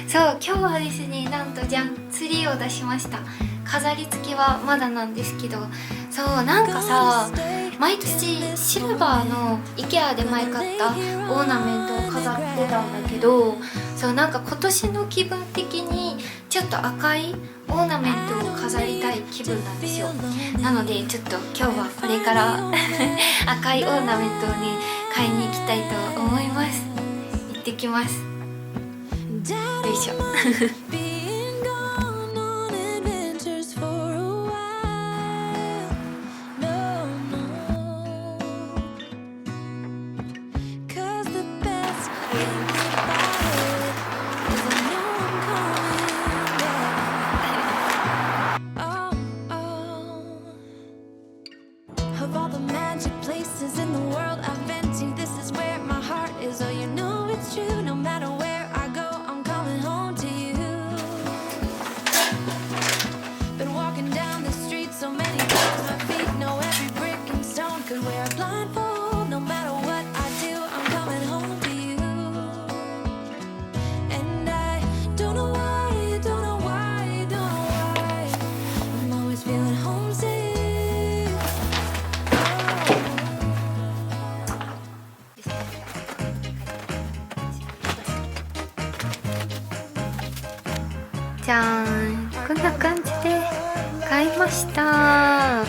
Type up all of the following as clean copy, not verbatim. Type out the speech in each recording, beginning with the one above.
そう今日はですね、なんとじゃん、ツリーを出しました。飾り付けはまだなんですけど、そうなんかさ、毎年シルバーの IKEA で前買ったオーナメントを飾ってたんだけど、そうなんか今年の気分的にちょっと赤いオーナメントを飾りたい気分なんですよ。なのでちょっと今日はこれから赤いオーナメントをね買いに行きたいと思います。行ってきます。よいしょじゃーん、こんな感じで買いました。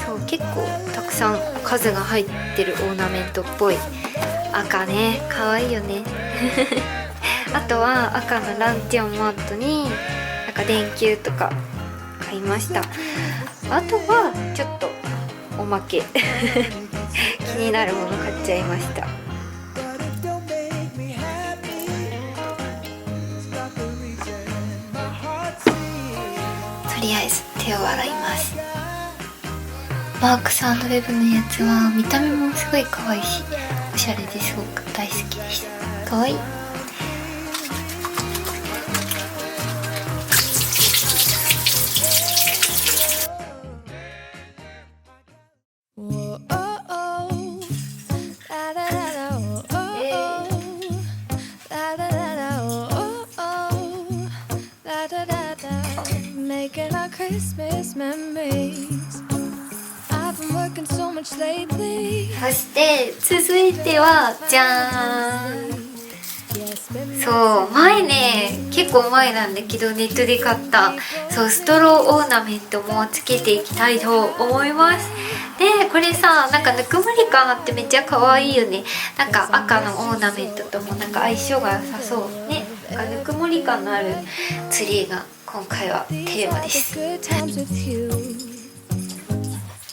そう結構たくさん数が入ってるオーナメントっぽい赤ね、かわいいよねあとは赤のランティオンマットになんか電球とか買いました。あとはちょっとおまけ気になるもの買っちゃいました。とりあえず手を洗います。マークス&ウェブのやつは見た目もすごい可愛いしおしゃれですごく大好きです。可愛い。そして続いてはじゃーん、そう前ね結構前なんだけどネットで買ったそうストローオーナメントもつけていきたいと思います。でこれさなんかぬくもり感あってめっちゃ可愛いよね。なんか赤のオーナメントともなんか相性が良さそうね。なんかぬくもり感のあるツリーが今回はテーマです。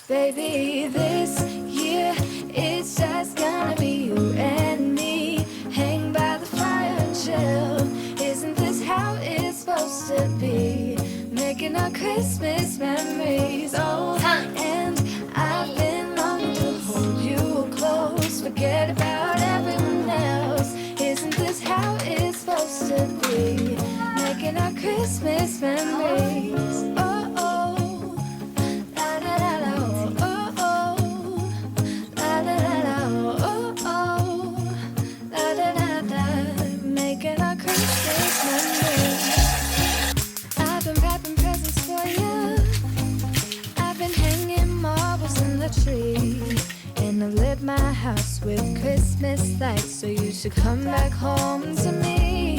Baby, this year it's just gonna be you and me. Hang by the fire and chill. Isn't this how it's supposed to be? Making our Christmas memories. Oh, and I've been longing to hold you close. Forget about everyone else. Isn't this how it's supposed to be? Making our Christmas memories. And I've lit my house with Christmas lights, so you should come back home to me.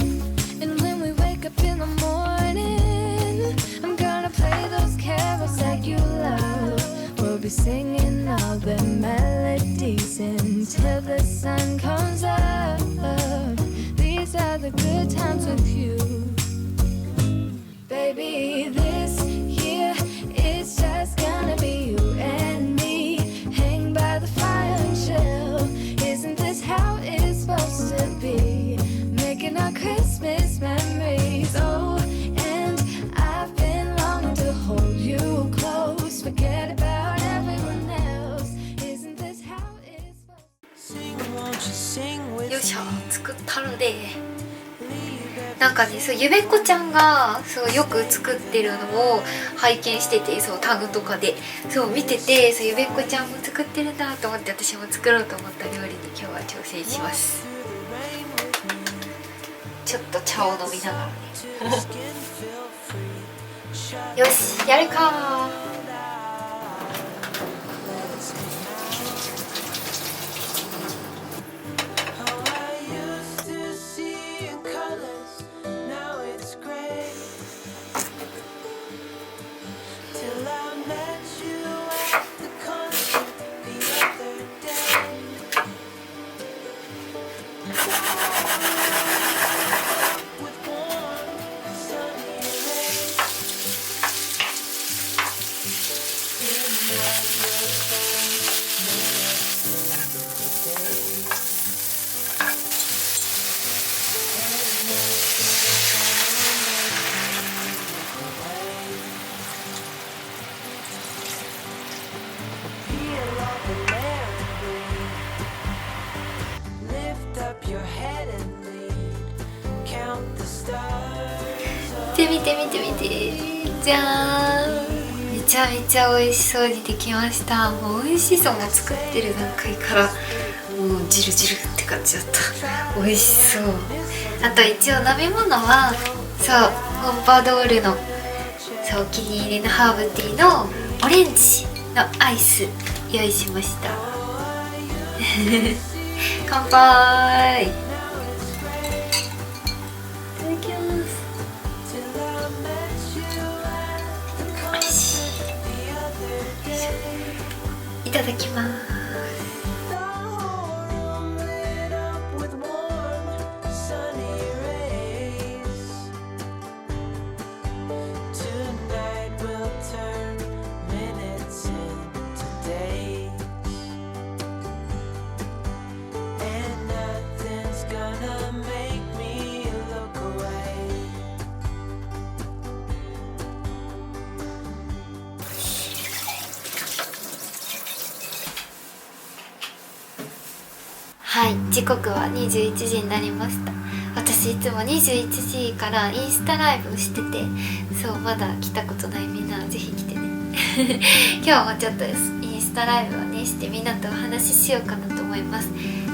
And when we wake up in the morning, I'm gonna play those carols that you love. We'll be singing all the melodies until the sun comes up. These are the good times with you. Baby, this year it's just gonna be you and me. Hang by the fire and chill. Isn't this how it's supposed to be? Making our Christmas memories. Oh, and I've been longing to hold you close. Forget about everyone else. Isn't this how it's supposed to be? よいしょ、作ったのでなんかね、そうゆべっこちゃんがそうよく作ってるのを拝見してて、そうタグとかでそう見てて、そうゆべっこちゃんも作ってるんだと思って、私も作ろうと思った料理に今日は挑戦します。ちょっと茶を飲みながらねよし、やるか。見てじゃーん、めちゃめちゃ美味しそうにできました。もう美味しそうも作ってる段階からもうジルジルって感じだった。美味しそう。あと一応飲み物はそうポンパドールのそうお気に入りのハーブティーのオレンジのアイス用意しました乾杯。いただきます。はい、時刻は21時になりました。私いつも21時からインスタライブをしてて、そうまだ来たことないみんなぜひ来てね今日もちょっとインスタライブをねしてみんなとお話ししようかなと思います。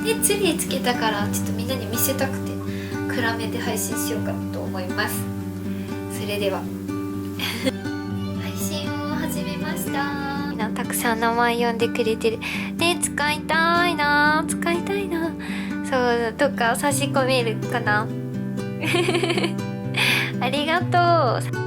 でツリーつけたからちょっとみんなに見せたくて暗めで配信しようかなと思います。それでは配信を始めました。たくさん名前呼んでくれてるね。使いたいなそうとか差し込めるかなありがとう。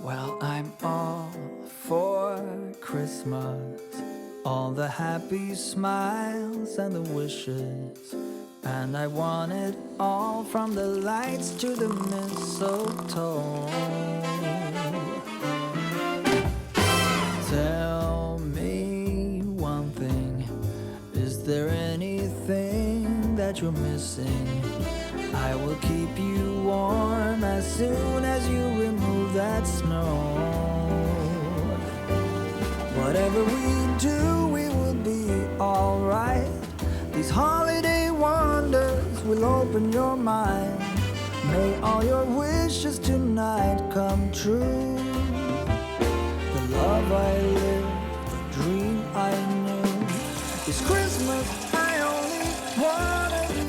Well, I'm all for Christmas, all the happy smiles and the wishes, and I want it all from the lights to the mistletoe. Tell me one thing, is there anything that you're missing? I will keep you warm as soon as you remove that snow. Whatever we do, we will be alright. These holiday wonders will open your mind. May all your wishes tonight come true. The love I lived, the dream I knew, It's Christmas, I only wanna